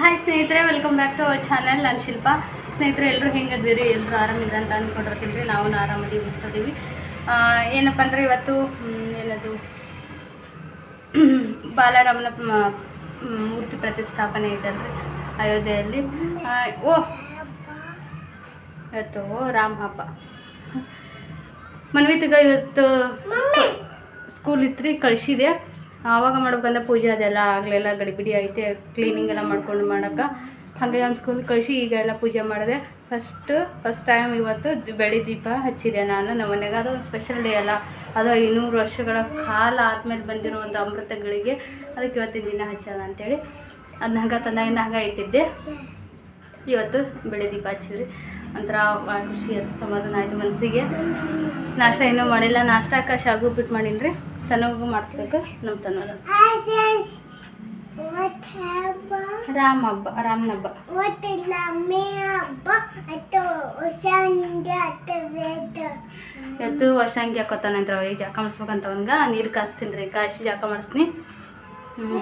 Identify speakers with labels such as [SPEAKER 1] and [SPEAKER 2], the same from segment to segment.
[SPEAKER 1] Hi ಸ್ನೇಹಿತರೆ, welcome back to our channel. ನಾನು ಶಿಲ್ಪ. ಸ್ನೇಹಿತರೆ, ಎಲ್ಲರೂ ಹೆಂಗದಿರಿ? ಎಲ್ಲರೂ ಆರಾಮಿದೆ ಅಂತ ಅಂದ್ಕೊಂಡಿರ್ತೀನಿ ರೀ. ನಾವು ಆರಾಮದಿ ಮುಗಿಸ್ತೀವಿ. ಏನಪ್ಪ ಅಂದರೆ ಇವತ್ತು ಏನದು ಬಾಲರಾಮನ ಮೂರ್ತಿ ಪ್ರತಿಷ್ಠಾಪನೆ ಇದೆ ಅಲ್ರಿ ಅಯೋಧ್ಯೆಯಲ್ಲಿ. ಇವತ್ತು ರಾಮ ಹಬ್ಬ. ಮನ್ವಿತಿಗೆ ಇವತ್ತು ಸ್ಕೂಲ್ ಇತ್ತು ರೀ, ಕಳಿಸಿದೆ. ಆವಾಗ ಮಾಡ್ಬೇಕಂದ್ರೆ ಪೂಜೆ ಅದೆಲ್ಲ ಆಗಲೆಲ್ಲ ಗಡಿಬಿಡಿ ಐತೆ, ಕ್ಲೀನಿಂಗ್ ಎಲ್ಲ ಮಾಡ್ಕೊಂಡು ಮಾಡೋಕ್ಕೆ. ಹಾಗೆ ಒಂದು ಸ್ಕೂಲ್ ಕಳಿಸಿ ಈಗ ಎಲ್ಲ ಪೂಜೆ ಮಾಡಿದೆ. ಫಸ್ಟ್ ಟೈಮ್ ಇವತ್ತು ಬೆಳ್ಳಿ ದೀಪ ಹಚ್ಚಿದೆ ನಾನು ನಮ್ಮ ಮನೆಗೆ. ಅದು ಒಂದು ಸ್ಪೆಷಲ್ ಡೇ ಅಲ್ಲ, ಅದು 500 ವರ್ಷಗಳ ಕಾಲ ಆದಮೇಲೆ ಬಂದಿರೋ ಒಂದು ಅಮೃತಗಳಿಗೆ, ಅದಕ್ಕೆ ಇವತ್ತಿನ ದಿನ ಹಚ್ಚೋಣ ಅಂಥೇಳಿ ಅದನ್ನ ಹಂಗೆ ತಂದಾಗಿಂದ ಹಂಗೆ ಇಟ್ಟಿದ್ದೆ. ಇವತ್ತು ಬೆಳ್ಳಿ ದೀಪ ಹಚ್ಚಿದ್ರಿ, ಒಂಥರ ಖುಷಿ ಆಯ್ತು, ಸಮಾಧಾನ ಆಯಿತು ಮನಸ್ಸಿಗೆ. ನಾಷ್ಟ ಇನ್ನೂ ಮಾಡಿಲ್ಲ. ನಾಷ್ಟಕ್ಕೆ ಶಾಗು ಉಪ್ಪಿಟ್ಟು ಮಾಡೀನಿ ರೀ, ತನಗೂ ಮಾಡಿಸ್ಬೇಕು ನಮ್ಮ ತನಗ. ರಾಮನ ಹಬ್ಬ ಇವತ್ತು ವರ್ಷಂಗಿ ಹಾಕೋತಾನಂತ್ರ. ಈಗ ಜಾಕ ಮಾಡಿಸ್ಬೇಕಂತ ಅವನ್ಗೆ ನೀರು ಕಾಯಿಸ್ತೀನಿ ರೀ, ಕಾಯಿಸಿ ಜಾಕ ಮಾಡಿಸ್ತೀನಿ.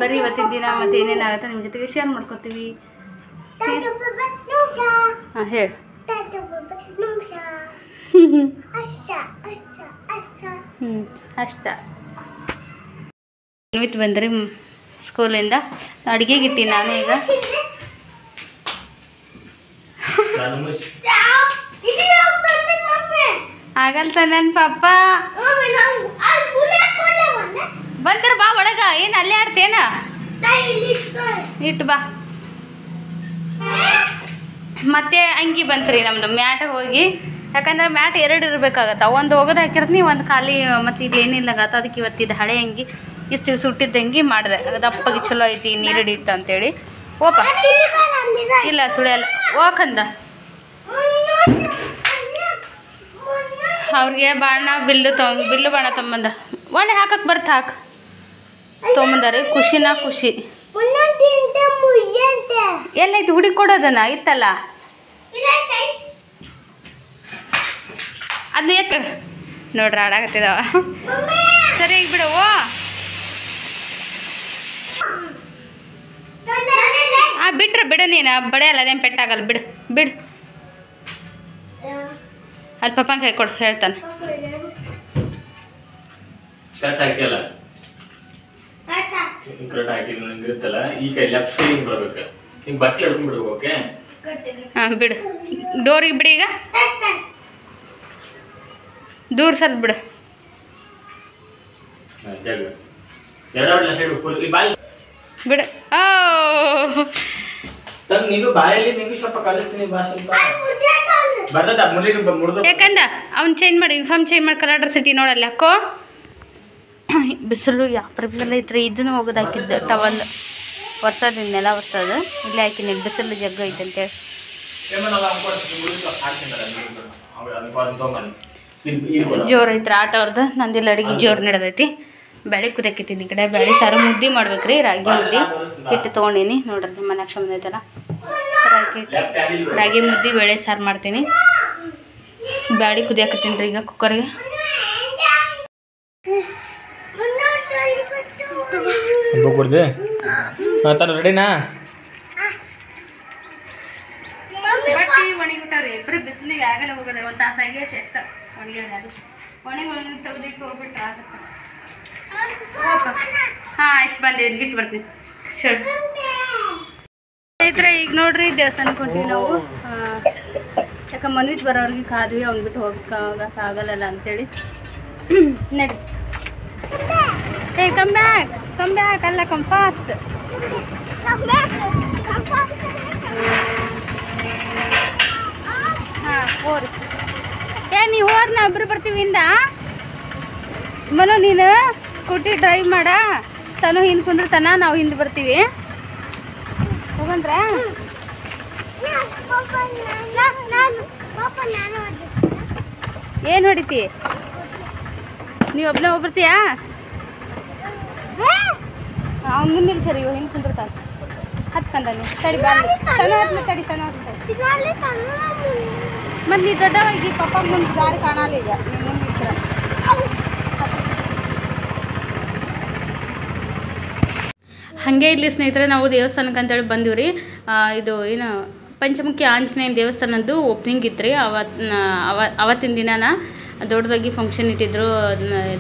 [SPEAKER 1] ಬರೀ ಇವತ್ತಿನ ದಿನ ಮತ್ತೆ ಏನೇನಾಗುತ್ತೆ ನಿಮ್ಮ ಜೊತೆಗೆ ಶೇರ್ ಮಾಡ್ಕೊತೀವಿ. ಹಾಂ ಹೇಳಿ. ಅಷ್ಟ ಇತ್ತು ಬಂದ್ರಿ ಸ್ಕೂಲಿಂದ. ಅಡುಗೆಗೆ ಇಟ್ಟಿ ನಾನು ಈಗ. ಆಗಲ್ತ ನನ್ನ ಪಾಪ ಬಂದ್ರ ಬಾ ಒಳಗ. ಏನು ಅಲ್ಲೇ ಆಡ್ತೇನ? ಇಟ್ಟು ಬಾ. ಮತ್ತೆ ಅಂಗಿ ಬಂತ್ರಿ ನಮ್ದು ಮ್ಯಾಟಿಗೆ ಹೋಗಿ. ಯಾಕಂದ್ರೆ ಮ್ಯಾಟ್ 2 ಇರಬೇಕಾಗತ್ತೆ. ಒಂದು ಒಗದು ಹಾಕಿರ್ತೀನಿ, ಒಂದು ಖಾಲಿ. ಮತ್ತು ಇದೇನಿಲ್ಲಾಗತ್ತೆ, ಅದಕ್ಕೆ ಇವತ್ತಿದ್ದು ಹಳೆ ಅಂಗಿ ಇಷ್ಟು ಸುಟ್ಟಿದ್ದ ಅಂಗಿ ಮಾಡಿದೆ. ದಪ್ಪಗೆ ಚಲೋ ಐತಿ, ನೀರು ಹಿಡಿಯುತ್ತೆ ಅಂತೇಳಿ. ಓಪ ಇಲ್ಲ ತುಳಿಯಲ್ಲ ಓಕಂದ. ಅವ್ರಿಗೆ ಬಾಣ ಬಿಲ್ಲು ಬಾಣ ತೊಂಬಂದ ಒಳ್ಳೆ ಹಾಕಕ್ಕೆ ಬರ್ತಾ ಹಾಕಿ ತೊಗೊಂಬಂದಾರಿ. ಖುಷಿ ಎಲ್ಲೈತಿ ಹುಡುಗಿ ಕೊಡೋದನ್ನ ಇತ್ತಲ್ಲ, ಅದನ್ನ ಯಾಕೆ ನೋಡ್ರಿ ಆಡಾಕತ್ತಿದಾವ. ಸರಿ ಈಗ ಬಿಡು. ಬಿಟ್ರೆ ಬಿಡು, ನೀನು ಬಡಿಯಲ್ಲ, ಅದೇನು ಪೆಟ್ಟಾಗಲ್ಲ. ಬಿಡು ಅಲ್ಲಿ ಪಪ್ಪಂಗೆ ಕೈ ಕೊಡು, ಹೇಳ್ತಾನೆ. ಹಾಂ ಬಿಡು, ಡೋರಿಗೆ ಬಿಡು. ಈಗ ದೂರ ಸರ್ ಬಿಡು. ಬಿಡು. ಯಾಕಂದ ಅವ್ನು ಚೇಂಜ್ ಮಾಡಿ, ಯೂನಿಫಾರ್ಮ್ ಚೇಂಜ್ ಮಾಡಿ ಕಲರ್ ಡ್ರೆಸ್ ಇಟ್ಟು ನೋಡಲ್ಲ. ಯಾಕೋ ಬಿಸಿಲು ಯಾಪ್ರಬಿಸಲ್ಲ ಐತ್ರಿ. ಇದನ್ನು ಹೋಗೋದು ಹಾಕಿದ್ದೆ ಟವಲ್ ನೆಲ ಒರ್ಸೋದು ಇಲ್ಲೇ ಹಾಕಿನಿ. ಬಿಸಿಲು ಜಗ್ಗ ಐತೆ ಅಂತೇಳಿ ಜೋರು ಐತ್ರಿ ಆಟ ಅವ್ರದ್ದು. ನಂದೆಲ್ಲ ಅಡುಗೆ ಜೋರು ನಡೆದೈತಿ. ಬೇಳೆ ಕುದಕ್ಕಿಟ್ಟಿನಿ. ಈ ಕಡೆ ಬೇಳೆ ಸಾರು ಮುದ್ದೆ ಮಾಡ್ಬೇಕ್ರಿ, ರಾಗಿ ಮುದ್ದೆ ಹಿಟ್ಟು ತೊಗೊಂಡಿನಿ. ನೋಡ್ರಿ ನಿಮ್ಮ ಮನೆ ಕ್ಷಮ ಐತಲ್ಲ, ರಾಗಿ ಮುದ್ದೆ ಬೇಳೆ ಸಾರು ಮಾಡ್ತೀನಿ. ಬೇಳೆ ಕುದಿಯಾಕತ್ತೀನಿ ರೀ ಈಗ ಕುಕ್ಕರ್ಗೆ.
[SPEAKER 2] ರೆಡಿನಾ?
[SPEAKER 1] ಬಟ್ಟೆ ಒಣಗಿಬಿಟ್ಟಾರಿ. ಬರೀ ಬಿಸಿಲಿಗೆ ಆಗಲ್ಲ ಹೋಗೋದ. ಒಂದು ತಾಸು ಆಗೈತೆ ಅಷ್ಟ ಒಣಗ್ಯಾರ. ಅದು ಒಣಗಿ ತೆಗೆದಿಟ್ಟು ಹೋಗ್ಬಿಟ್ರೆ ಆಗುತ್ತೆ. ಹಾಂ ಆಯ್ತು, ಬಂದೆ ಗಿಟ್ಟು ಬರ್ತೀನಿ. ಸ್ನೇಹಿತರೆ, ಈಗ ನೋಡ್ರಿ ದೇವಸ್ಥಾನಕ್ಕೆ ಹೊಂಟಿವಿ ನಾವು. ಯಾಕೆ ಮನ್ವಿತ್ ಬರೋರಿಗೆ ಕಾದ್ವಿ, ಅವ್ನು ಬಿಟ್ಟು ಹೋಗಕ್ಕಾಗಲ್ಲ ಅಂತೇಳಿ. ನಡಿ. ಏ ಕಮ್ ಬ್ಯಾಕ್ ಅಲ್ಲ, ಕಮ್ ಫಾಸ್ಟ್. ಹಾಂ ಹೋರಿ. ನೀವು ಹೋರಿ, ನಾವು ಇಬ್ಬರು ಬರ್ತೀವಿ ಇಂದ. ಮನು ನೀನು ಸ್ಕೂಟಿ ಡ್ರೈವ್ ಮಾಡ, ತನು ಹಿಂದೆ ಕುಂದಿರ್ತಾನ, ನಾವು ಹಿಂದೆ ಬರ್ತೀವಿ. ಹೋಗಂದ್ರ ಏನು ಹೊಡಿತಿ? ನೀವು ಒಬ್ಬನೇ ಹೋಗ್ಬರ್ತೀಯಾ? ಅವ್ನು ಮುಂದಿಲ್ಲ ಸರಿ, ಇವ ಹಿಂದೆ ಕುಂದಿರ್ತಾನೆ. ಹತ್ಕಂದ ನೀವು ತಡಿ, ಬಾಲಿ ತನ ಹತ್ನ ತಡಿ, ತನ ಮತ್ತು ನೀ ದೊಡ್ಡವಾಗಿ ಪಪ್ಪ ಮುಂದೆ ದಾರಿ ಕಾಣಲ್ಲ. ಈಗ ನೀವು ಮುಂದೆ ಹಾಗೆ ಇಲ್ಲಿ ಸ್ನೇಹಿತರೆ ನಾವು ದೇವಸ್ಥಾನಕ್ಕೆ ಅಂತೇಳಿ ಬಂದೀವಿ ರೀ. ಇದು ಏನು ಪಂಚಮುಖಿ ಆಂಜನೇಯನ ದೇವಸ್ಥಾನದ್ದು ಓಪನಿಂಗ್ ಇತ್ತು ರೀ. ಅವತ್ತಿನ ದಿನಾನ ದೊಡ್ಡದಾಗಿ ಫಂಕ್ಷನ್ ಇಟ್ಟಿದ್ರು,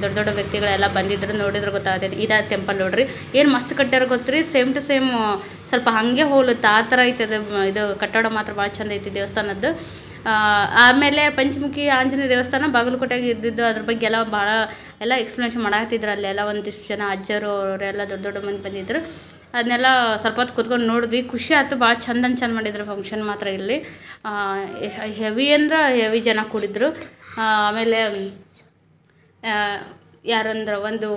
[SPEAKER 1] ದೊಡ್ಡ ದೊಡ್ಡ ವ್ಯಕ್ತಿಗಳೆಲ್ಲ ಬಂದಿದ್ರು. ನೋಡಿದ್ರೆ ಗೊತ್ತಾಗ್ತೈತಿ ಇದು ಟೆಂಪಲ್ ನೋಡ್ರಿ ಏನು ಮಸ್ತ್ ಕಟ್ಟಾರ ಗೊತ್ತ್ರಿ. ಸೇಮ್ ಟು ಸೇಮ್ ಸ್ವಲ್ಪ ಹಾಗೆ ಹೋಲುತ್ತೆ ಆ ಥರ ಐತದ. ಇದು ಕಟ್ಟಡ ಮಾತ್ರ ಭಾಳ ಚಂದ ಐತಿ ದೇವಸ್ಥಾನದ್ದು. ಆಮೇಲೆ ಪಂಚಮುಖಿ ಆಂಜನೇಯ ದೇವಸ್ಥಾನ ಬಾಗಲಕೋಟೆಗೆ ಇದ್ದಿದ್ದು, ಅದ್ರ ಬಗ್ಗೆ ಎಲ್ಲ ಭಾಳ ಎಲ್ಲ ಎಕ್ಸ್ಪ್ಲನೇಷನ್ ಮಾಡಾಕತ್ತಿದ್ರು. ಅಲ್ಲೆಲ್ಲ ಒಂದಿಷ್ಟು ಜನ ಅಜ್ಜರು ಅವರೆಲ್ಲ ದೊಡ್ಡ ದೊಡ್ಡ ಮಂದಿ ಬಂದಿದ್ರು. ಅದನ್ನೆಲ್ಲ ಸ್ವಲ್ಪ ಹೊತ್ತು ಕೂತ್ಕೊಂಡು ನೋಡಿದ್ವಿ, ಖುಷಿ ಆಯ್ತು. ಭಾಳ ಚಂದ ಮಾಡಿದ್ರು ಫಂಕ್ಷನ್ ಮಾತ್ರ ಇಲ್ಲಿ. ಹೆವಿ ಅಂದ್ರೆ ಹೆವಿ ಜನ ಕೂಡಿದ್ರು. ಆಮೇಲೆ ಯಾರಂದ್ರೆ ಒಂದು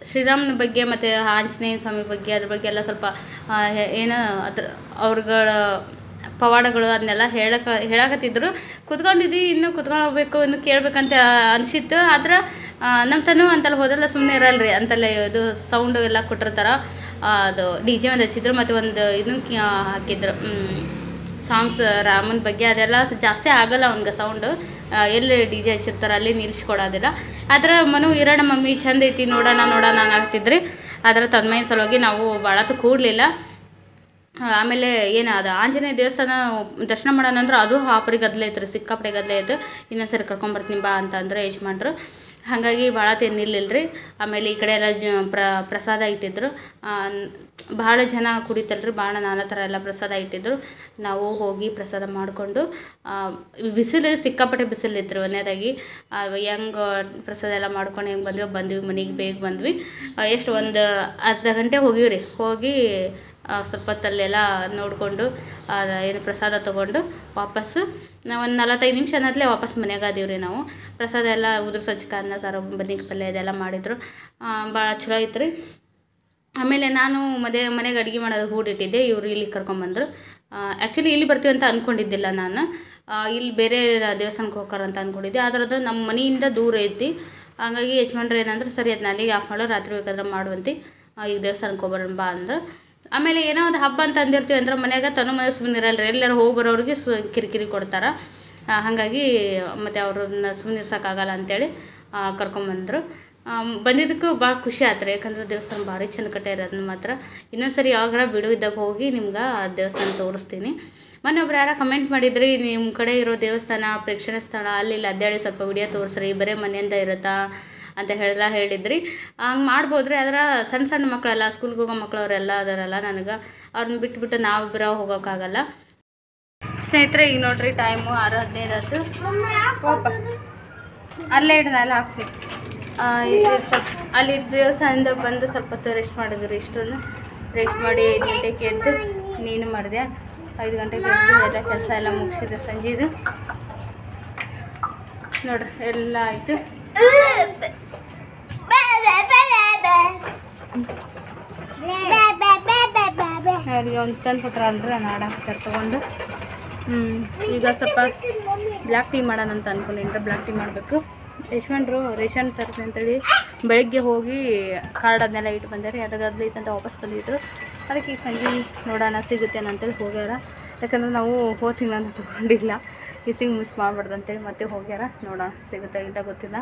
[SPEAKER 1] ಶ್ರೀರಾಮನ ಬಗ್ಗೆ ಮತ್ತು ಆಂಜನೇಯ ಸ್ವಾಮಿ ಬಗ್ಗೆ ಅದ್ರ ಬಗ್ಗೆ ಎಲ್ಲ ಸ್ವಲ್ಪ ಏನು ಅದ್ರ ಅವ್ರಗಳ ಪವಾಡಗಳು ಅದನ್ನೆಲ್ಲ ಹೇಳಕತ್ತಿದ್ರು. ಕೂತ್ಕೊಂಡಿದ್ವಿ, ಇನ್ನೂ ಕೂತ್ಕೊಂಡು ಹೋಗ್ಬೇಕು, ಇನ್ನು ಕೇಳಬೇಕಂತ ಅನಿಸಿತ್ತು. ಆದ್ರೆ ನಮ್ಮ ತನೂ ಅಂತಲ್ಲಿ ಹೋದಲ್ಲ ಸುಮ್ಮನೆ ಇರಲ್ಲ ರೀ. ಅಂತಲ್ಲ ಇದು ಸೌಂಡು ಎಲ್ಲ ಕೊಟ್ಟಿರ್ತಾರೆ. ಅದು ಡಿ ಜೆ ಒಂದು ಹಚ್ಚಿದ್ರು ಮತ್ತು ಒಂದು ಇದನ್ನು ಹಾಕಿದ್ರು ಸಾಂಗ್ಸ್ ರಾಮನ ಬಗ್ಗೆ. ಅದೆಲ್ಲ ಜಾಸ್ತಿ ಆಗಲ್ಲ ಅವ್ನಿಗೆ ಸೌಂಡು. ಎಲ್ಲಿ ಡಿ ಜೆ ಹಚ್ಚಿರ್ತಾರೆ ಅಲ್ಲಿ ನಿಲ್ಲಿಸ್ಕೊಡೋದಿಲ್ಲ. ಆದ್ರೆ ಮನು ಇರೋಣ ಮಮ್ಮಿ ಚಂದ ಐತಿ ನೋಡೋಣ ಆಗ್ತಿದ್ರಿ. ಅದರ ತನ್ಮಯ ಸಲುವಾಗಿ ನಾವು ಭಾಳತ್ತು ಕೂಡಲಿಲ್ಲ. ಆಮೇಲೆ ಏನು ಅದು ಆಂಜನೇಯ ದೇವಸ್ಥಾನ ದರ್ಶನ ಮಾಡೋಣ ಅಂದ್ರೆ ಅದು ಹಾಪರಿ ಗದ್ದಲೆ ಐತ್ರಿ, ಸಿಕ್ಕಾಪಡೆ ಗದ್ದಲೆ ಐತೆ. ಇನ್ನೊಂದು ಸರಿ ಕರ್ಕೊಂಬರ್ತೀನಿ ಬಾ ಅಂತಂದ್ರೆ ಯಜಮಾನ್ರು. ಹಾಗಾಗಿ ಭಾಳ ತಿನ್ನಿಲ್ಲ ರೀ. ಆಮೇಲೆ ಈ ಕಡೆ ಎಲ್ಲ ಪ್ರಸಾದ ಇಟ್ಟಿದ್ರು. ಭಾಳ ಜನ ಕುಡಿತಲ್ರಿ, ಭಾಳ ನಾನಾ ಥರ ಎಲ್ಲ ಪ್ರಸಾದ ಇಟ್ಟಿದ್ರು. ನಾವು ಹೋಗಿ ಪ್ರಸಾದ ಮಾಡಿಕೊಂಡು ಬಿಸಿಲು ಸಿಕ್ಕಾಪಟ್ಟೆ ಬಿಸಿಲಿತ್ತು ರೀ. ಒಂದೇದಾಗಿ ಹೆಂಗೆ ಪ್ರಸಾದ ಎಲ್ಲ ಮಾಡ್ಕೊಂಡು ಹೆಂಗೆ ಬಂದ್ವಿ ಮನೆಗೆ ಬೇಗ ಬಂದ್ವಿ. ಎಷ್ಟು ಒಂದು ಅರ್ಧ ಗಂಟೆ ಹೋಗಿವಿ ರೀ. ಹೋಗಿ ಸ್ವಲ್ಪ ಹೊತ್ತಲ್ಲೆಲ್ಲ ನೋಡಿಕೊಂಡು ಏನು ಪ್ರಸಾದ ತೊಗೊಂಡು ವಾಪಸ್ಸು ಒಂದು 45 ನಿಮಿಷ ಅನ್ನೋದ್ಲೇ ವಾಪಸ್ ಮನೆಗೆ ಅದೀವಿ ರೀ ನಾವು. ಪ್ರಸಾದ ಎಲ್ಲ ಉದುರು ಸಜ್ಜಿಗೆ ಅನ್ನ ಸಾರು ಬದ್ನಿಕಾಯಿ ಪಲ್ಯ ಇದೆಲ್ಲ ಮಾಡಿದ್ರು. ಭಾಳ ಚಲೋ ಐತೆ ರೀ. ಆಮೇಲೆ ನಾನು ಮನೆಗೆ ಅಡುಗೆ ಮಾಡೋದು ಹೂಡಿಟ್ಟಿದ್ದೆ. ಇವರು ಇಲ್ಲಿ ಕರ್ಕೊಂಬಂದರು. ಆ್ಯಕ್ಚುಲಿ ಇಲ್ಲಿ ಬರ್ತೀವಿ ಅಂತ ಅಂದ್ಕೊಂಡಿದ್ದಿಲ್ಲ ನಾನು. ಇಲ್ಲಿ ಬೇರೆ ದೇವಸ್ಥಾನಕ್ಕೆ ಹೋಗ್ತಾರ ಅಂತ ಅಂದ್ಕೊಂಡಿದ್ದೆ. ಅದರದ್ದು ನಮ್ಮ ಮನೆಯಿಂದ ದೂರ ಐತಿ. ಹಾಗಾಗಿ ಯಜಮಾನ್ರು ಏನಂದ್ರೆ ಸರಿ ಅದನ್ನ ಅಲ್ಲಿಗೆ ಆಫ್ ಮಾಡೋ, ರಾತ್ರಿ ಬೇಕಾದ್ರೆ ಮಾಡುವಂತೆ, ಈಗ ದೇವಸ್ಥಾನಕ್ಕೆ ಹೋಗ್ಬರೋಣ ಬಾ ಅಂದ್ರೆ. ಆಮೇಲೆ ಏನೋ ಒಂದು ಹಬ್ಬ ಅಂತ ಅಂದಿರ್ತೀವಿ ಅಂದ್ರೆ ಮನ್ಯಾಗ ತನ್ನ ಮನೆ ಸುಮ್ಮನೆ ಇರಲ್ಲ. ಎಲ್ಲರೂ ಹೋಗಿ ಬರೋರಿಗೆ ಕಿರಿಕಿರಿ ಕೊಡ್ತಾರೆ. ಹಾಗಾಗಿ ಮತ್ತು ಅವ್ರನ್ನ ಸುಮ್ಮನೆ ಇರ್ಸೋಕ್ಕಾಗಲ್ಲ ಅಂಥೇಳಿ ಕರ್ಕೊಂಬಂದರು. ಬಂದಿದ್ದಕ್ಕೂ ಭಾಳ ಖುಷಿ ಆಯ್ತು ರೀ. ಯಾಕಂದ್ರೆ ದೇವಸ್ಥಾನ ಭಾರಿ ಚಂದ ಕಟ್ಟಾರ. ಅದನ್ನ ಮಾತ್ರ ಇನ್ನೊಂದು ಸರಿ ಯಾವಾಗಾರ ಬಿಡು ಇದ್ದಾಗ ಹೋಗಿ ನಿಮ್ಗೆ ದೇವಸ್ಥಾನ ತೋರಿಸ್ತೀನಿ. ಮೊನ್ನೆ ಒಬ್ರು ಯಾರೋ ಕಮೆಂಟ್ ಮಾಡಿದ್ರಿ, ನಿಮ್ಮ ಕಡೆ ಇರೋ ದೇವಸ್ಥಾನ ಪ್ರೇಕ್ಷಣೀಯ ಸ್ಥಳ ಅಲ್ಲಿ ಅಡ್ಡಾಡಿ ಸ್ವಲ್ಪ ವಿಡಿಯೋ ತೋರಿಸ್ರಿ, ಬರೀ ಮನೆಯಿಂದ ಇರುತ್ತಾ ಅಂತ ಹೇಳಿದ್ರಿ. ಹಂಗೆ ಮಾಡ್ಬೋದ್ರಿ. ಆದ್ರೆ ಸಣ್ಣ ಮಕ್ಕಳೆಲ್ಲ ಸ್ಕೂಲ್ಗೆ ಹೋಗೋ ಮಕ್ಕಳವರೆಲ್ಲ ಅದರಲ್ಲ, ನನಗೆ ಅವ್ರನ್ನ ಬಿಟ್ಬಿಟ್ಟು ನಾವಿಬ್ಬರ ಹೋಗೋಕ್ಕಾಗಲ್ಲ. ಸ್ನೇಹಿತರೆ ಈಗ ನೋಡ್ರಿ ಟೈಮು 6:15 ಆಯ್ತು. ಓಪ ಅಲ್ಲೇ ಹಿಡ್ದಲ್ಲ ಹಾಕ್ತೀವಿ. ಸ್ವಲ್ಪ ಅಲ್ಲಿ ದೇವಸ್ಥಾನದಿಂದ ಬಂದು ಸ್ವಲ್ಪ ಹೊತ್ತು ರೆಸ್ಟ್ ಮಾಡಿದ್ರಿ. ಇಷ್ಟೊಂದು ರೆಸ್ಟ್ ಮಾಡಿ 5 ಗಂಟೆಗೆ ಎದ್ದು ನೀನು ಮಾಡಿದೆ. 5 ಗಂಟೆಗೆ ಎದ್ದು ಎಲ್ಲ ಕೆಲಸ ಎಲ್ಲ ಮುಗಿಸಿದೆ. ಸಂಜೆದು ನೋಡ್ರಿ ಎಲ್ಲ ಆಯಿತು. ಅವ್ರಿಗೆ ಒಂದು ತಂದು ಕೊಟ್ರ ಅಂದ್ರೆ ನಾಡಾಕ್ತಾರೆ ತೊಗೊಂಡು. ಈಗ ಸ್ವಲ್ಪ ಬ್ಲ್ಯಾಕ್ ಟೀ ಮಾಡೋಣ ಅಂತ ಅಂದ್ಕೊಂಡಿದ್ರೆ ಬ್ಲ್ಯಾಕ್ ಟೀ ಮಾಡಬೇಕು. ಯಜಮಾನ್ರು ರೇಷನ್ ತರ್ತೀನಿ ಅಂತೇಳಿ ಬೆಳಗ್ಗೆ ಹೋಗಿ ಕಾರ್ಡ್ ಅದನ್ನೆಲ್ಲ ಇಟ್ಟು ಬಂದಾರೆ. ಅದಾಗದ್ಲು ಇತ್ತಂತ ವಾಪಸ್ ಬಂದಿದ್ರು. ಅದಕ್ಕೆ ಈಗ ಸಂಜೆ ನೋಡೋಣ ಸಿಗುತ್ತೇನೆ ಅಂತೇಳಿ ಹೋಗ್ಯಾರ. ಯಾಕಂದ್ರೆ ನಾವು ಹೋದ ತಿಂಗಳಂತ ತೊಗೊಂಡಿಲ್ಲ, ಈ ಸಿಂಗ್ ಮಿಸ್ ಮಾಡಬಾರ್ದು ಅಂತೇಳಿ ಮತ್ತೆ ಹೋಗ್ಯಾರ. ನೋಡೋಣ ಸಿಗುತ್ತೆ ಇಲ್ಲ ಗೊತ್ತಿಲ್ಲ.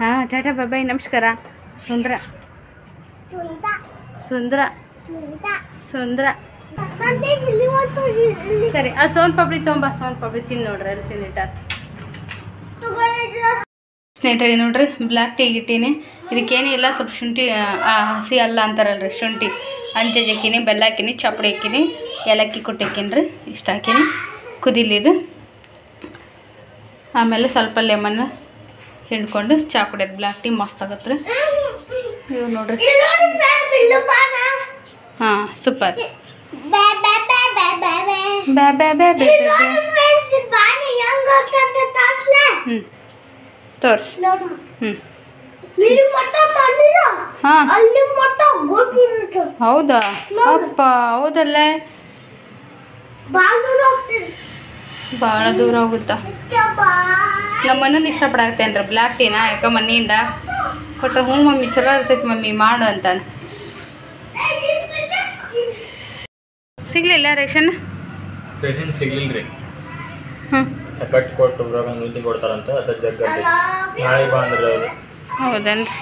[SPEAKER 1] ಹಾಂ ಟಾಟಾ ಬಾಯ್ ನಮಸ್ಕಾರ. ಸುಂದ್ರ ಸರಿ. ಅದು ಸೋನ್ ಪಾಪಡಿ ತೊಗೊಂಬ. ಸೋನ್ ಪಾಪಡಿ ತಿಂದು ನೋಡ್ರಿ, ಅಲ್ಲಿ ತಿಂದಿಟ್ಟಾರ. ಸ್ನೇಹಿತರಿಗೆ ನೋಡ್ರಿ ಬ್ಲ್ಯಾಕ್ ಟೀ ಇಟ್ಟೀನಿ. ಇದಕ್ಕೇನು ಇಲ್ಲ, ಸ್ವಲ್ಪ ಶುಂಠಿ ಹಸಿ ಅಲ್ಲ ಅಂತಾರಲ್ರಿ, ಶುಂಠಿ ಅಂಚೆ ಹಾಕೀನಿ, ಬೆಲ್ಲ ಹಾಕೀನಿ, ಚಾಪುಡಿ ಹಾಕೀನಿ, ಏಲಕ್ಕಿ ಕೊಟ್ಟು ಹಾಕೀನಿ ರೀ. ಇಷ್ಟು ಹಾಕೀನಿ ಕುದಿಲಿದು. ಆಮೇಲೆ ಸ್ವಲ್ಪ ಲೆಮನ್ ಹಿಂಡ್ಕೊಂಡು ಚಾ ಕುಡಿಯೋದು. ಬ್ಲ್ಯಾಕ್ ಟೀ ಮಸ್ತ್ ಆಗತ್ತೆ ರೀ. ಇವು ನೋಡ್ರಿ. ಹಾಂ ಸೂಪರ್. ತೋರ್ಸ್. ಹಾಂ ಹೌದಾ? ಅಪ್ಪ ಹೌದಲ್ಲ, ಭಾಳ ದೂರ ಹೋಗುತ್ತಾ? ನಮ್ಮ ಮನೇಲಿ ಇಷ್ಟಪಡಾಕತ್ತೇನ್ರಿ ಬ್ಲ್ಯಾಕ್ ಟೀನ. ಯಾಕೆ ಮನೆಯಿಂದ ಕೊಟ್ಟರೆ ಹ್ಞೂ ಮಮ್ಮಿ ಚಲೋ ಇರ್ತೈತಿ ಮಮ್ಮಿ ಮಾಡು ಅಂತಾನೆ. ಸಿಗ್ಲಿಲ್ಲ ರೇಷನ್
[SPEAKER 2] ಸಿಗ್ಲಿಲ್ಲ ರೀ. ಕಟ್ ಕೊಟ್ಟು ಉದ್ದಿ ಕೊಡ್ತಾರಂತ ಅದ್ರ ಜಗ್ಗ ನಾಳೆ ಬಾ ಅಂದ್ರೆ ಅವರು.
[SPEAKER 1] ಹೌದೇನ್ರಿ?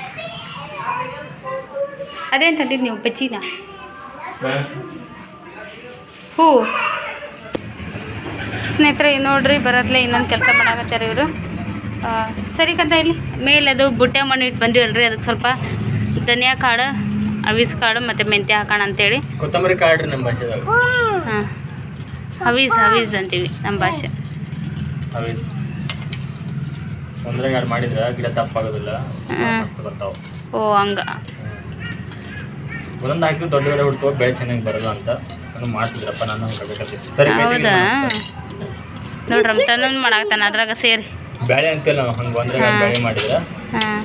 [SPEAKER 1] ಅದೇನು ತಂದಿದ್ದು ನೀವು ಬಜ್ಜಿನ ಹೂ ಸ್ನೇಹಿತರೆ ನೋಡ್ರಿ ಬರತ್ಲೆ ಇನ್ನೊಂದು ಕೆಲಸ ಮಾಡಾಕತ್ತಾರೆ ಇವರು ಸರಿ ಕಂತ ಇಲ್ಲಿ ಮೇಲೆ ಅದು ಬುಟ್ಟೆ ಮಣ್ಣು ಇಟ್ಟು ಬಂದಿವಲ್ರಿ ಅದಕ್ಕೆ ಸ್ವಲ್ಪ ಧನಿಯಾ ಕಾಳು ಅವೀಸ್ ಕಾಳು ಮತ್ತು ಮೆಂತ್ಯ ಹಾಕೋಣ ಅಂತೇಳಿ
[SPEAKER 2] ಕೊತ್ತಂಬರಿ ಕಾಳು ನಮ್ಮ ಭಾಷೆದಾಗ
[SPEAKER 1] ಹಾಂ ಅವೀಸ್ ಅಂತೀವಿ ನಮ್ಮ ಭಾಷೆ
[SPEAKER 2] ಅವೀಸ್ ಒಂದ್ರಾಗ ಮಾಡಿದ್ರೆ ಗಿಡ ತಪ್ಪಾಗೋದಿಲ್ಲ ಮಸ್ತ್ ಬರ್ತಾವೆ
[SPEAKER 1] ಓ ಹಂಗೆ
[SPEAKER 2] ಒಂದೊಂದು ಹಾಕಿದ್ರೆ ದೊಡ್ಡ ಗಿಡ ಹುಡ್ತವೆ ಬೆಳೆ ಚೆನ್ನಾಗಿ ಬರಲ್ಲ ಅಂತ ನಾನು ಮಾಡ್ತಿದ್ರಪ್ಪ ನಾನು ಹಂಗೆ ಸರಿ
[SPEAKER 1] ಹೌದಾ ನೋಡ್ರಿ ತನ್ನ ಮಾಡಾಕ್ತಾನೆ ಅದ್ರಾಗ ಸೇರಿ
[SPEAKER 2] ಬೇಳೆ ಅಂತೀವಿ ನಾವು ಹಂಗೆ ಒಂದ್ರಾಗ ಬೇಳೆ ಮಾಡಿದ್ರೆ
[SPEAKER 1] ಹಾಂ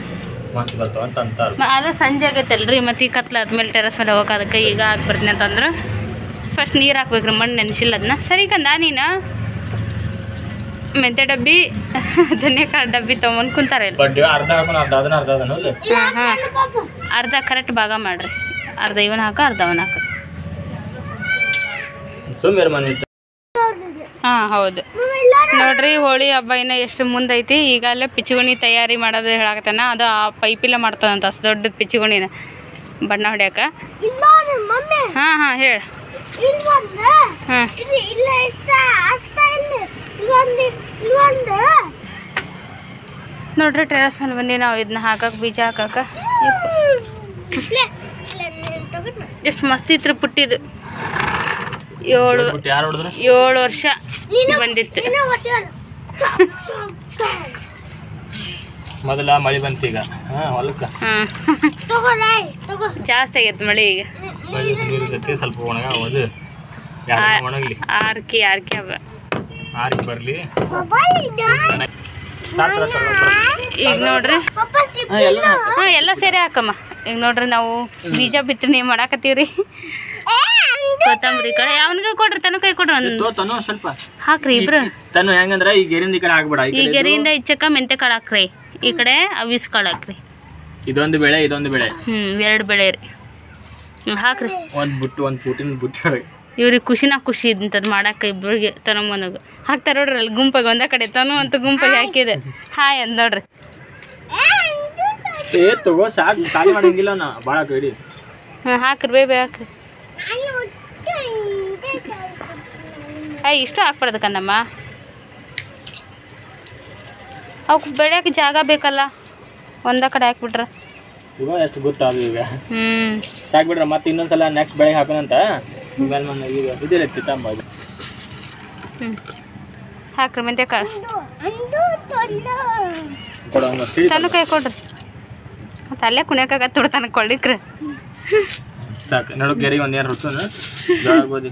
[SPEAKER 2] ಮಸ್ತ್ ಬರ್ತಾವ ಅಂತ ಅಂತಾರೆ
[SPEAKER 1] ಅದೇ ಸಂಜೆ ಆಗೈತಲ್ರಿ ಮತ್ತು ಈ ಕತ್ಲ ಆದ್ಮೇಲೆ ಟೆರಸ್ ಮೇಲೆ ಹೋಗೋಕೆ ಅದಕ್ಕೆ ಈಗ ಹಾಕ್ಬರ್ತೀನಿ ಅಂತಂದ್ರೆ ಫಸ್ಟ್ ನೀರು ಹಾಕ್ಬೇಕ್ರಿ ಮಣ್ಣು ನೆನೆಸಿಲ್ಲ ಅದನ್ನ ಸರಿ ಕಂದ ನೀನು ಮೆಂತ್ಯ ಡಬ್ಬಿ ಧನಿಯಾ ಕಾಳು ಡಬ್ಬಿ ತೊಗೊಂಡು ಕುಂತಾರೆ
[SPEAKER 2] ಬಡ್ಡಿ ಅರ್ಧ ಹಾಕೊಂಡು ಅರ್ಧ ಅದನ್ನ
[SPEAKER 1] ಹಾಂ ಅರ್ಧ ಕರೆಕ್ಟ್ ಭಾಗ ಮಾಡಿರಿ ಅರ್ಧ ಇವನ್ ಹಾಕ ಅರ್ಧ ಅವನ್ ಹಾಕ
[SPEAKER 2] ಸುಮ್ಮನೆ ಮನೆ
[SPEAKER 1] ಹಾಂ ಹೌದು ನೋಡ್ರಿ ಹೋಳಿ ಹಬ್ಬ ಇನ್ನೂ ಎಷ್ಟು ಮುಂದೈತಿ ಈಗಲೇ ಪಿಚ್ಚುಗುಣಿ ತಯಾರಿ ಮಾಡೋದು ಹೇಳಾಕತ್ತಾನ ಅದು ಆ ಪೈಪಿಲ್ಲ ಮಾಡ್ತಾನಂತ ಅಷ್ಟು ದೊಡ್ಡ ಪಿಚ್ಚುಗುಣಿನ ಬಣ್ಣ ಹೊಡ್ಯಾಕ ಹಾಂ ಹಾಂ ಹೇಳಿ ಹಾಂ ನೋಡ್ರಿ ಟೆರಸ್ ಮೇಲೆ ಬಂದು ನಾವು ಇದನ್ನ ಹಾಕಕ್ಕೆ ಬೀಜ ಹಾಕಕ್ಕೆ ಎಷ್ಟು ಮಸ್ತ್ ಇತ್ತು ಪುಟ್ಟಿದು 7 ವರ್ಷ ಬಂದಿತ್ತು
[SPEAKER 2] ಮೊದಲ ಮಳೆ ಬಂತು ಈಗ ಹೊಲಕ್ಕೆ
[SPEAKER 1] ಜಾಸ್ತಿ ಆಗೈತೆ ಮಳೆ ಈಗ
[SPEAKER 2] ಸ್ವಲ್ಪ ಒಣಗೋದು ಒಣಗಲಿ
[SPEAKER 1] ಆರ್ಕಿ ಅವ
[SPEAKER 2] ಆರ್ಕಿ ಬರಲಿ
[SPEAKER 1] ಈಗ ನೋಡ್ರಿ ಹಾಂ ಎಲ್ಲ ಸೇರಿ ಹಾಕಮ್ಮ ಈಗ ನೋಡ್ರಿ ನಾವು ಬೀಜ ಬಿತ್ತನೆ ಮಾಡಾಕತ್ತೀವ್ರಿ ಕೊತ್ತಂಬರಿ ಕಡೆ ಅವನಿಗೆ ಕೊಡ್ರಿ ತನ್ನ ಕೈ ಕೊಡ್ರಿ ಒಂದು
[SPEAKER 2] ಸ್ವಲ್ಪ
[SPEAKER 1] ಹಾಕ್ರಿ ಇಬ್ರು
[SPEAKER 2] ತನು ಹೆಂಗಂದ್ರೆ ಈ ಗೆರೆಯಿಂದ ಈ ಕಡೆ ಹಾಕ್ಬೇಡ
[SPEAKER 1] ಈ ಗೆರೆಯಿಂದ ಇಚ್ಚಕ್ಕ ಮೆಂತೆ ಕಾಳು ಹಾಕ್ರಿ ಈ ಕಡೆ ಅವೀಸ್ ಕಾಳು ಹಾಕ್ರಿ
[SPEAKER 2] ಇದೊಂದು ಬೆಳೆ
[SPEAKER 1] 2 ಬೆಳೆ ರೀ ಹಾಕ್ರಿ
[SPEAKER 2] ಒಂದು ಪೂಟಿನ ಬುಟ್ಟಿ
[SPEAKER 1] ಇವ್ರಿಗೆ ಖುಷಿ ಇದ್ದಂಥದ್ದು ಮಾಡಕ್ಕೆ ಇಬ್ಬರಿಗೆ ತನಮ್ಮನಿಗೆ ಹಾಕ್ತಾರೆ ನೋಡ್ರಿ ಅಲ್ಲಿ ಗುಂಪಾಗ ಒಂದೇ ಕಡೆ ತನು ಅಂತ ಗುಂಪಾಗಿ ಹಾಕಿದೆ ಹಾಯ್ ಅಂದ್ ನೋಡ್ರಿ
[SPEAKER 2] ತಗೋ ಸಾಕು ಖಾಲಿ ಮಾಡಂಗಿಲ್ಲ ನಾ ಭಾಳ ಕಡಿ
[SPEAKER 1] ಹಾಂ ಹಾಕ್ರಿ ಬೇಬೆ ಹಾಕ್ರಿ ಇಷ್ಟು ಹಾಕ್ಬಾರ್ದು ಕಣ್ಣಮ್ಮ ಅವಕ್ಕೆ ಬೆಳೆಯೋಕೆ ಜಾಗ ಬೇಕಲ್ಲ ಒಂದೇ ಕಡೆ ಹಾಕ್ಬಿಟ್ರೆ
[SPEAKER 2] ಇವಾಗ ಎಷ್ಟು ಗೊತ್ತಾಗ ಈಗ ಸಾಕು ಬಿಡ್ರ ಮತ್ತೆ ಇನ್ನೊಂದ್ಸಲ ನೆಕ್ಸ್ಟ್ ಬೆಳೆಗೆ ಹಾಕೋಣಂತ ಈಗ ಇದಿರತ್ತೆ ತಂಬ
[SPEAKER 1] ಹಾಕ್ರಿ ಮೆಂತ್ಯ ಕಾಳು ತನ್ನ ಕೈ ಕೊಡ್ರಿ ಮತ್ತು ಅಲ್ಲೇ ಕುಣಿಯೋಕ್ಕಾಗತ್ತೆ ತೊಡ್ತಾನೆ ಕೊಳ್ಳಿಕ್ರಿ
[SPEAKER 2] ಸಾಕು ನೋಡೋ ಗೆರಿಗೆ ಒಂದು ಏನು ಋತುನ ಜೋಳ ಗೋಧಿ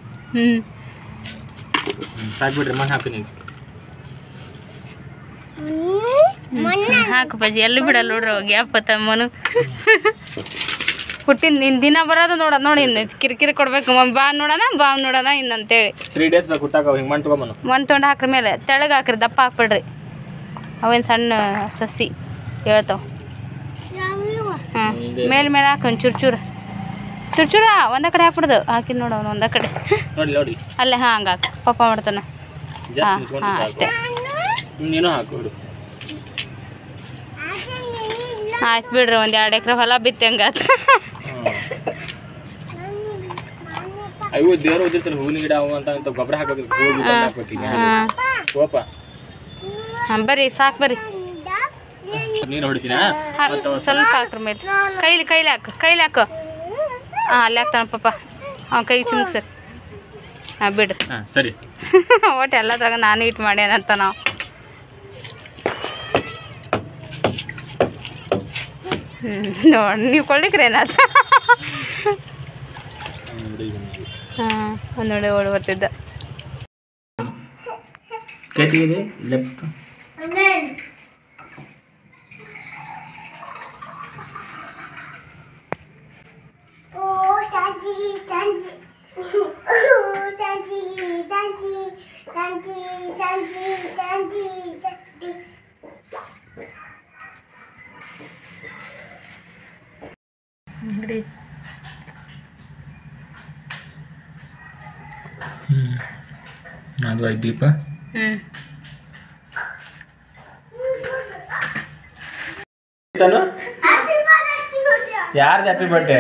[SPEAKER 2] ಸಾಕು ಬಿಡ್ರಿ ಮಣ್ಣು ಹಾಕು ನೀವು
[SPEAKER 1] ಹಾಕು ಬಜ್ಜಿ ಎಲ್ಲಿ ಬಿಡಲ್ಲ ನೋಡ್ರಿ ಅವಾಗ ಗ್ಯಾಪ್ ತಮ್ಮನು ಹುಟ್ಟಿನ ನಿನ್ನ ದಿನ ಬರೋದು ನೋಡಿ ಇನ್ನು ಕಿರಿಕಿರಿ ಕೊಡ್ಬೇಕು ಬಾ ನೋಡೋಣ ಇನ್ನಂತೇಳಿ
[SPEAKER 2] 3 days ಬೇಕು ಹುಟ್ಟಾಕ ಹಿಂಗೆ ಮಣ್ಣು ತೊಗೊಂಬನು
[SPEAKER 1] ಮಣ್ಣು ತೊಗೊಂಡು ಹಾಕ್ರಿ ಮೇಲೆ ತೆಳಗೆ ಹಾಕ್ರಿ ದಪ್ಪ ಹಾಕ್ಬಿಡ್ರಿ ಅವೇನು ಸಣ್ಣ ಸಸಿ ಹೇಳ್ತಾವ ಹಾಂ ಮೇಲೆ ಹಾಕಿ ಒಂದು ಚೂರು ಒಂದೇ ಕಡೆ ಹಾಕ್ಬಿಡ್ದು ಹಾಕಿದ್ ನೋಡು ಅವನು ಒಂದೇ ಕಡೆ
[SPEAKER 2] ನೋಡಿ
[SPEAKER 1] ಅಲ್ಲೇ ಹಾಂ ಹಂಗೆ ಹಾಕಿ ಪಪ್ಪ ಮಾಡ್ತಾನೆ ಹಾಂ ಅಷ್ಟೇ
[SPEAKER 2] ನೀನು ಹಾಕು
[SPEAKER 1] ಆಯ್ತು ಬಿಡ್ರಿ 1-2 ಎಕರೆ ಹೊಲ ಬಿತ್ತಂಗಾತ
[SPEAKER 2] ಅಯ್ಯೋ ದೇವ್ರು ಓದಿರ್ತಾರೆ ಹೂವಿನ ಗಿಡ ಅವು ಅಂತ ಗೊಬ್ಬರ ಹಾಕೋದು
[SPEAKER 1] ಹಾಂ ಬರ್ರಿ ಸಾಕು ಬರ್ರಿ
[SPEAKER 2] ನೀನು ಹೊಡಿತೀನ
[SPEAKER 1] ಸ್ವಲ್ಪ ಹಾಕ್ರಿ ಮೇಲೆ ಕೈಲಿ ಹಾಕು ಹಾಂ ಅಲ್ಲಿ ಹಾಕ್ತಾನ ಪಪ್ಪ ಕೈ ಚಿಮ್ಸರ್ ಹಾಂ ಬಿಡ್ರಿ
[SPEAKER 2] ಸರಿ
[SPEAKER 1] ಒಟ್ಟು ಎಲ್ಲದಾಗ ನಾನು ಇಟ್ಟು ಮಾಡ್ಯಾನಂತ ನಾವು ನೋಡಿ ನೀವು ಕೊಳ್ಳಿಕ್ರೇನಾದ ಹಾಂ ನೋಡಿ ಓಡಿ ಬರ್ತಿದ್ದ
[SPEAKER 2] ಅದು 5 ದೀಪ ಯಾರ್ದು ಹ್ಯಾಪಿ ಬರ್ಡೇ?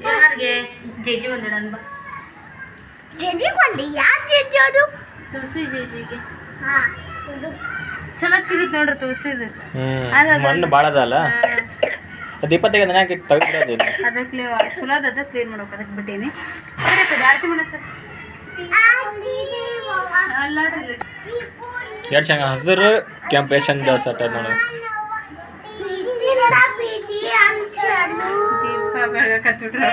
[SPEAKER 1] ಯಾರಿಗೆ? ಜೇಜಿ ಒಂದೆಡ ಅನ್ಬ. ತುಳಸಿ ಜೇಜಿಗೆ ಚಲೋ ಸಿಗುತ್ತೆ ನೋಡ್ರಿ ತುಳಸಿದು.
[SPEAKER 2] ಮಣ್ಣು ಭಾಳ ಅದಲ್ಲ, ದೀಪತ್ತಿಗೆ ಅದನ್ನ ಹಾಕಿ ತೆಗೆದು
[SPEAKER 1] ಅದಕ್ಕೆ ಚಲೋ ಅದ ಕ್ಲೀನ್ ಮಾಡ್ಬೇಕು. ಅದಕ್ಕೆ ಬಿಟ್ಟೀನಿ. ಆರತಿ ಮಾಡ ಸರ್ ಅಲ್ಲಾಡ್ರಿ.
[SPEAKER 2] ಎರಡು ಚೆನ್ನಾಗಿ ಹಸಿರು ಕೆಂಪು ಎಷ್ಟು ಚಂದ ಸಟ್ ನೋಡು.
[SPEAKER 1] ದೀಪ ಬೆಳಗಕತ್ಬಿಟ್ರೆ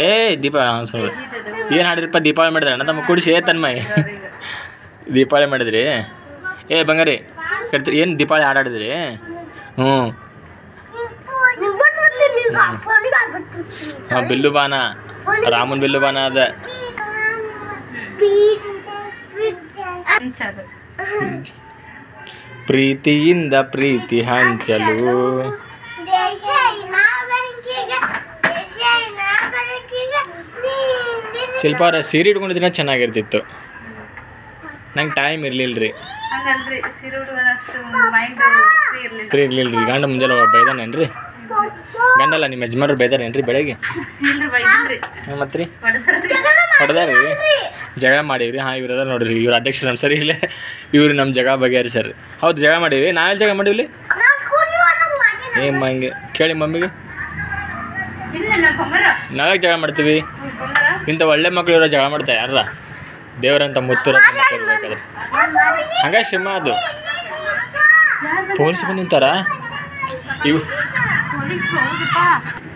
[SPEAKER 2] ಏ ದೀಪ ಏನು ಹಾಡಿದ್ರಪ್ಪ? ದೀಪಾವಳಿ ಮಾಡಿದ್ರೆ ಅಣ್ಣ ತಮ್ಮ ಕುಡಿಸಿ ತನ್ಮಯ್ ದೀಪಾವಳಿ ಮಾಡಿದ್ರಿ. ಏ ಬಂಗಾರಿ ಕಟ್ತೀರಿ ಏನು ದೀಪಾವಳಿ ಹಾಡಾಡಿದ್ರಿ? ಹ್ಞೂ ಹಾಂ ಬಿಲ್ಲು ಬಾನ, ರಾಮನ್ ಬಿಲ್ಲು ಬಾನ ಅದ. ಪ್ರೀತಿಯಿಂದ ಪ್ರೀತಿ ಹಂಚಲು. ಶಿಲ್ಪ ಅವ್ರ ಸೀರೆ ಇಟ್ಕೊಂಡಿದ್ರೆ ಚೆನ್ನಾಗಿರ್ತಿತ್ತು. ನಂಗೆ ಟೈಮ್ ಇರ್ಲಿಲ್ಲ ರೀ, ಫ್ರೀ ಇರ್ಲಿಲ್ಲ ರೀ. ಗಂಡ ಮುಂಜಾನೆ ಬೈದಾನೇನು ರೀ? ಗಂಡಲ್ಲ ನಿಮ್ಮ ಯಜಮಾನ್ರು ಬೈದಾರೇನು ರೀ ಬೆಳಗ್ಗೆ? ಮತ್ತೆ ರೀ ಹೊಡೆದಾರ ರೀ, ಜಗಳ ಮಾಡೀವಿ ರೀ. ಹಾಂ ಇವ್ರು ಅದ ನೋಡ್ರಿ, ಇವ್ರ ಅಧ್ಯಕ್ಷರು ನಮ್ಮ ಸರಿ ಇಲ್ಲ, ಇವ್ರು ನಮ್ಮ ಜಗ ಬಗೆಹರಿಸ್ಯಾರ. ಹೌದು ಜಗಳ ಮಾಡೀವಿ. ನಾವೆಲ್ಲ ಜಗಳ ಮಾಡೀವಿ. ಹಿಂಗೆ ಕೇಳಿ ಮಮ್ಮಿಗೆ, ನಾವೇ ಜಗಳ ಮಾಡ್ತೀವಿ. ಇಂಥ ಒಳ್ಳೆ ಮಕ್ಳು ಇರೋ ಜಗಳ ಮಾಡ್ತಾರೆ ಯಾರ? ದೇವರಂತ ಮುತ್ತುರ ಬೇಕಾದ್ರೆ ಹಂಗ ಶ್ರಮ ಅದು. ಪೊಲೀಸ್ ಬಂದು ನಿಂತಾರ ಇವು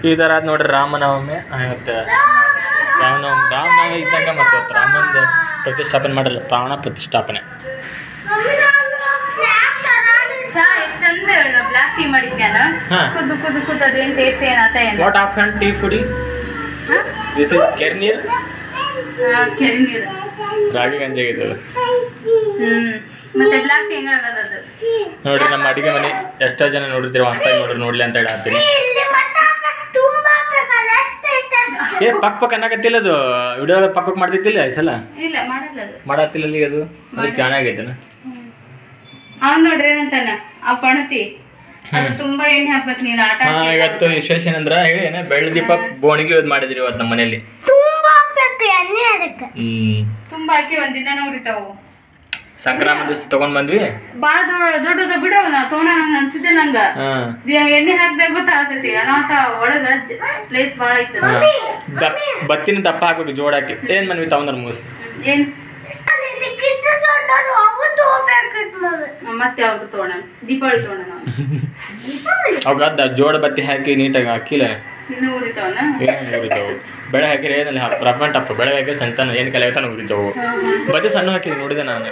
[SPEAKER 2] ಈ ಥರ ಅದು ನೋಡ್ರಿ. ರಾಮನವಮಿ ಇವತ್ತು ರಾಮನವಮಿ ಇದ್ದಂಗೆ ಮತ್ತೆ ಇವತ್ತು ರಾಮಂದು ಪ್ರತಿಷ್ಠಾಪನೆ ಮಾಡಲ್ಲ, ಪ್ರಾಣ ಪ್ರತಿಷ್ಠಾಪನೆ. What of tea foodie? This is ಕೆರ್ನೀರ್, ರಾಗಿ ಗಂಜಿ ಆಗಿದ್ದಲ್ಲ ನೋಡ್ರಿ. ನಮ್ಮ ಅಡಿಗೆ ಮನೆ ಎಷ್ಟೋ ಜನ ನೋಡಿರ್ತೀವಿ, ಹೊಸ್ತಾಗಿ ನೋಡ್ರಿ ನೋಡ್ಲಿ ಅಂತ ಹೇಳಿ ಹಾಕ್ತೀನಿ. ಏ ಪಕ್ಕ ಅನ್ನಕತ್ತಿಲ್ಲ, ಅದು ವಿಡಿಯೋ ಪಕ್ಕಕ್ಕೆ ಮಾಡ್ತಿದ್ದಿಲ್ಲ ಈ ಸಲ ಮಾಡತ್ತಿಲ್ಲ ಅಲ್ಲಿ. ಅದು ಅದು ಚೆನ್ನಾಗೈತನ.
[SPEAKER 1] ಅವ್ನು ನೋಡ್ರಿ ಏನಂತಾನ ಆ ಪಣತಿ ಅದು ತುಂಬಾ ಎಣ್ಣೆ ಹಾಕ್ಬೇಕು ನೀನು ಆಟ.
[SPEAKER 2] ಇವತ್ತು ವಿಶೇಷ ಏನಂದ್ರ ಹೇಳಿ ಬೆಳ್ಳಿ ದೀಪ ಬೋಣಿಗೆ ಯೂಸ್ ಮಾಡಿದ್ರಿ ಇವತ್ತು ನಮ್ಮ ಮನೇಲಿ.
[SPEAKER 1] ತುಂಬಾ ಹಾಕಿ ಒಂದಿನ ಉರಿತಾವು.
[SPEAKER 2] ಸಂಕ್ರಾಂತಿ ದಿವಸ ತಗೊಂಡ್ ಬಂದ್ವಿ.
[SPEAKER 1] ಬಾಳ ದೊಡ್ಡ ಬಿಡ್ರವ ನಾ ತಗೊಂಡ ಅನ್ಸಿದ್ದೆ ನಂಗ. ಎಣ್ಣೆ ಹಾಕ್ಬೇಕು ಗೊತ್ತಾಗ್ತೈತಿ, ಅನಾಥ ಒಳಗ ಪ್ಲೇಸ್ ಬಾಳ ಐತಿ.
[SPEAKER 2] ಬತ್ತಿನ ದಪ್ಪ ಹಾಕ್ಬೇಕು ಜೋಡಾಕಿ. ಏನ್ ಮನ್ವಿ ತಗೊಂಡ್ರ ಮೂಸ್
[SPEAKER 1] ಏನ್ ಮತ್ತೆ ಯಾವ್ದು ತಗೋಣ? ದೀಪಾವಳಿ ತಗೋಣ ನಾವು.
[SPEAKER 2] ಅವಾಗ ಜೋಡ ಬತ್ತಿ ಹಾಕಿ ನೀಟಾಗಿ ಹಾಕಿಲ್ಲ
[SPEAKER 1] ಇನ್ನು ಉರಿತಾವನ
[SPEAKER 2] ಏನು ಉರಿತಾವು. ಬೆಳೆ ಹಾಕಿರಿ ಏನಲ್ಲಿ ರಫ್ ಅಂಡ್ ಟಫ್. ಬೆಳೆ ಹಾಕಿರಿ ಸಣ್ಣ ಏನು ಕಲೆ ಆಯ್ತಾನ ಉರಿತಾವು. ಬತ್ತಿ ಸಣ್ಣ ಹಾಕಿದ್ವಿ ನೋಡಿದೆ ನಾನು.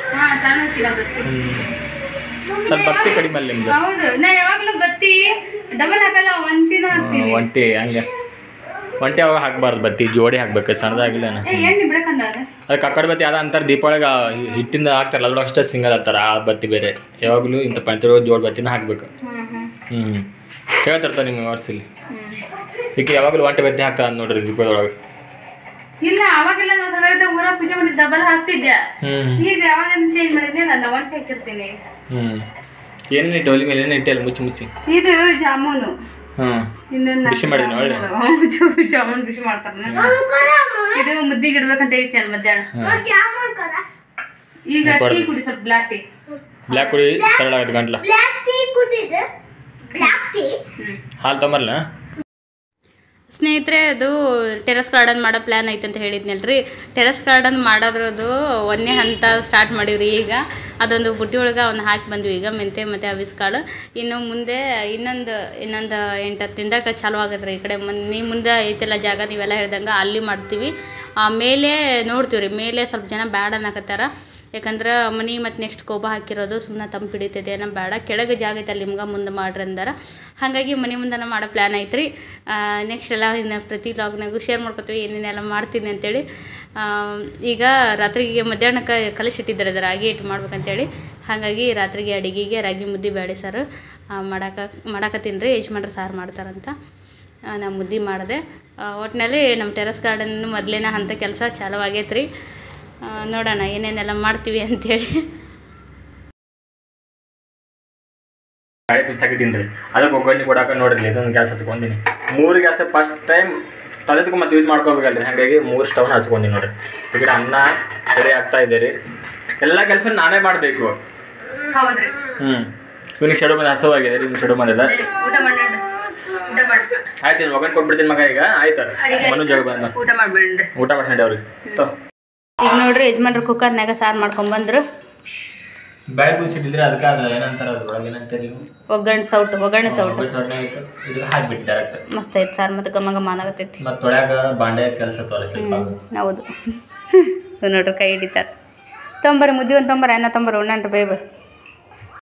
[SPEAKER 2] ಸ್ವಲ್ಪ ಬತ್ತಿ ಕಡಿಮೆ ಅಲ್ಲಿ ನಿಮ್ದು.
[SPEAKER 1] ಹೌದು, ನಾ ಯಾವಾಗಲೂ ಬತ್ತಿ ಡಬಲ್ ಹಾಕಲ್ಲ, ಒಂಟಿನ ಹಾಕ್ತೀನಿ.
[SPEAKER 2] ಒಂಟಿ ಹಂಗೆ ಒಂಟಿ ಅವಾಗ ಹಾಕ್ಬಾರ್ದು, ಬತ್ತಿ ಜೋಡಿ ಹಾಕ್ಬೇಕು, ಸಣ್ಣದಾಗಿಲ್ಲ. ಅದಕ್ಕೆ ಅಕ್ಕಡ ಬತ್ತಿ ಅದ ಅಂತಾರೆ. ದೀಪಾವಳಿಗೆ ಹಿಟ್ಟಿಂದ ಹಾಕ್ತಾರಲ್ಲ ಅದ್ರೊಳಗೆ ಅಷ್ಟೇ ಸಿಂಗಲ್ ಅಂತಾರೆ. ಆ ಬತ್ತಿ ಬೇರೆ. ಯಾವಾಗಲೂ ಇಂಥ ಪಂಚ ಜೋಡಿ ಬತ್ತಿನ ಹಾಕ್ಬೇಕು. ಹೇಳ್ತಿರ್ತಾವೆ ನಿಮ್ಮ ವರ್ಷಲ್ಲಿ. ಈಗ ಯಾವಾಗಲೂ ಒಂಟಿ ಬತ್ತಿ ಹಾಕ್ತಾ ನೋಡ್ರಿ ದೀಪದೊಳಗೆ.
[SPEAKER 1] ಇಲ್ಲ ಅವಾಗೆಲ್ಲ ನಾವು ಸಣ್ಣ ಊರ ಪೂಜೆ ಮಾಡಿ ಡಬಲ್ ಹಾಕ್ತಿದ್ದೆ. ಈಗ ಯಾವಾಗ ಚೇಂಜ್ ಮಾಡಿದ್ದೆ ನಾನು ಒಂಟಿ ಹಾಕಿರ್ತೀನಿ.
[SPEAKER 2] ಏನೇನು ಇಟ್ಟು ಒಲಿ ಮೇಲೆ ಏನೇನು ಇಟ್ಟಲ್ಲ ಮುಚ್ಚಿ
[SPEAKER 1] ಇದು ಜಾಮೂನು.
[SPEAKER 2] ಬಿಸಿ ಮಾಡಿದ್ನಿ ಒಳ್ಳೆ
[SPEAKER 1] ಜಾಮೂನ್ ಬಿಸಿ ಮಾಡ್ತಾರ. ಇದು ಮುದ್ದಿಗೆ ಇಡ್ಬೇಕಂತ ಐತಿ ಅಲ್ಲ ಮಧ್ಯಾಹ್ನ. ಈಗ ಟೀ ಕುಡಿ, ಸ್ವಲ್ಪ ಬ್ಲ್ಯಾಕ್ ಟೀ.
[SPEAKER 2] ಬ್ಲ್ಯಾಕ್ ಕುಡಿ ಸರಳ ಆಗುತ್ತೆ ಗಂಟ್ಲ. ಹಾಲು ತೊಂಬರ್ಲ
[SPEAKER 1] ಸ್ನೇಹಿತರೆ. ಅದು ಟೆರೆಸ್ ಗಾರ್ಡನ್ ಮಾಡೋ ಪ್ಲ್ಯಾನ್ ಐತೆ ಅಂತ ಹೇಳಿದ್ನಲ್ರಿ. ಟೆರೆಸ್ ಗಾರ್ಡನ್ ಮಾಡೋದ್ರದ್ದು ಒಂದನೇ ಹಂತ ಸ್ಟಾರ್ಟ್ ಮಾಡೀವ್ರಿ. ಈಗ ಅದೊಂದು ಬುಟ್ಟಿ ಒಳಗೆ ಅವ್ನು ಹಾಕಿ ಬಂದ್ವಿ. ಈಗ ಮೆಂತೆ ಮತ್ತು ಅವಿಸ್ ಕಾಳು. ಇನ್ನು ಮುಂದೆ ಇನ್ನೊಂದು 8-10 ದಿನದಾಗ ಚಾಲು ಆಗದ್ರಿ. ಈ ಕಡೆ ಮುಂದೆ ಐತೆಲ್ಲ ಜಾಗ ನೀವೆಲ್ಲ ಹೇಳ್ದಂಗೆ ಅಲ್ಲಿ ಮಾಡ್ತೀವಿ. ಮೇಲೆ ನೋಡ್ತೀವಿ ರೀ. ಮೇಲೆ ಸ್ವಲ್ಪ ಜನ ಬ್ಯಾಡ ಅನ್ನಕತ್ತಾರ. ಯಾಕಂದ್ರೆ ಮನೆ ಮತ್ತು ನೆಕ್ಸ್ಟ್ ಕೋಬ ಹಾಕಿರೋದು ಸುಮ್ಮನೆ ತಂಪು ಹಿಡಿತೈತೆ ಏನೋ ಬೇಡ. ಕೆಳಗೆ ಜಾಗ ಐತೆ ಅಲ್ಲಿ ನಿಮ್ಗೆ ಮುಂದೆ ಮಾಡ್ರಿ ಅಂದಾರ. ಹಾಗಾಗಿ ಮನೆ ಮುಂದೆ ಮಾಡೋ ಪ್ಲ್ಯಾನ್ ಐತ್ರಿ. ನೆಕ್ಸ್ಟ್ ಎಲ್ಲ ಇನ್ನು ಪ್ರತಿ ವ್ಲಾಗ್ನಾಗೂ ಶೇರ್ ಮಾಡ್ಕೊತೀವಿ ಏನೇನೆಲ್ಲ ಮಾಡ್ತೀನಿ ಅಂತೇಳಿ. ಈಗ ರಾತ್ರಿಗೆ ಮಧ್ಯಾಹ್ನಕ್ಕೆ ಕಲಿಸಿಟ್ಟಿದ್ದಾರೆ ರಾಗಿ ಹಿಟ್ಟು ಮಾಡ್ಬೇಕಂತೇಳಿ. ಹಾಗಾಗಿ ರಾತ್ರಿಗೆ ಅಡುಗೆಗೆ ರಾಗಿ ಮುದ್ದೆ ಬೇಳೆ ಸಾರು ಮಾಡಾಕತ್ತೀನಿ ರೀ. ಯಜಮಾನ್ರು ಸಾರು ಮಾಡ್ತಾರಂತ ನಾ ಮುದ್ದೆ ಮಾಡಿದೆ. ಒಟ್ಟಿನಲ್ಲಿ ನಮ್ಮ ಟೆರಸ್ ಗಾರ್ಡನ್ ಮೊದಲಿನ ಅಂಥ ಕೆಲಸ ಚಾಲು ಆಗೈತೆ ರೀ. ನೋಡೋಣ ಏನೇನೆಲ್ಲ ಮಾಡ್ತೀವಿ ಅಂಥೇಳಿ.
[SPEAKER 2] ಗಾಳಿ ಬಿಸಾಕಿದ್ದೀನಿ ರೀ, ಅದಕ್ಕೆ ಒಗ್ಗರಣೆ ಕೊಡಾಕ ನೋಡಿರಿ ಇದೊಂದು ಗ್ಯಾಸ್ ಹಚ್ಕೊಂತೀನಿ. 3 ಗ್ಯಾಸ್ ಫಸ್ಟ್ ಟೈಮ್ ತಲೆದಕ್ಕೂ ಮತ್ತೆ ಯೂಸ್ ಮಾಡ್ಕೋಬೇಕಲ್ರಿ, ಹಾಗಾಗಿ 3 ಸ್ಟವ್ನ ಹಚ್ಕೊಂತೀನಿ ನೋಡಿರಿ. ಈ ಕಡೆ ಅನ್ನ ರೆಡಿ ಆಗ್ತಾ ಇದೆ ರೀ. ಎಲ್ಲ ಕೆಲಸ ನಾನೇ ಮಾಡಬೇಕು. ಇವನಿಗೆ ಶೆಡು ಬಂದು ಹಸವಾಗಿದೆ ರೀ, ಶೆಡು ಬಂದಿದೆ. ಆಯ್ತು ಇನ್ನು ಒಗ್ಗರಣೆ ಕೊಟ್ಬಿಡ್ತೀನಿ ಮಗ. ಈಗ ಆಯ್ತು ಮನು ಜಾಗ ಬಂದ ಊಟ ಮಾಡ್ಸಂಡಿ ಅವ್ರಿಗೆ.
[SPEAKER 1] ಈಗ ನೋಡ್ರಿ ಯಜಮಾನ್ರು ಕುಕ್ಕರ್ನಾಗ ಸಾರು ಮಾಡ್ಕೊಂಡ್ಬಂದ್ರು.
[SPEAKER 2] ಬೇಳೆ ಕೂಸಿಟ್ಟಿದ್ರೆ ಅದಕ್ಕೆ ಅದು ಏನಂತಾರೆ ಅದ್ರ ಒಳಗೆ ಏನಂತೀರಿ ನೀವು?
[SPEAKER 1] ಒಗ್ಗರಣೆ ಸೌಟು
[SPEAKER 2] ಸೊಣ್ಣೆ ಆಯ್ತು ಇದಕ್ಕೆ ಹಾಕ್ಬಿಟ್ಟು ಡೈರೆಕ್ಟ್
[SPEAKER 1] ಮಸ್ತ್ ಐತೆ ಸಾರು. ಮತ್ತು ಗಮ ಗಮ ಆಗತ್ತೈತಿ.
[SPEAKER 2] ಮತ್ತು ತೊಳ್ಯಾಗ ಬಾಂಡೆ ಕೆಲಸ ತೋರಿ ಸ್ವಲ್ಪ.
[SPEAKER 1] ಹೌದು ನೋಡ್ರಿ ಕೈ ಹಿಡಿತಾರೆ. ತೊಂಬರಿ ಮುದ್ದೆ ಒಂದು ತೊಂಬರ ಅನ್ನ ತೊಂಬರ ಉಣ್ಣನ್ರಿ ಬೇಬ.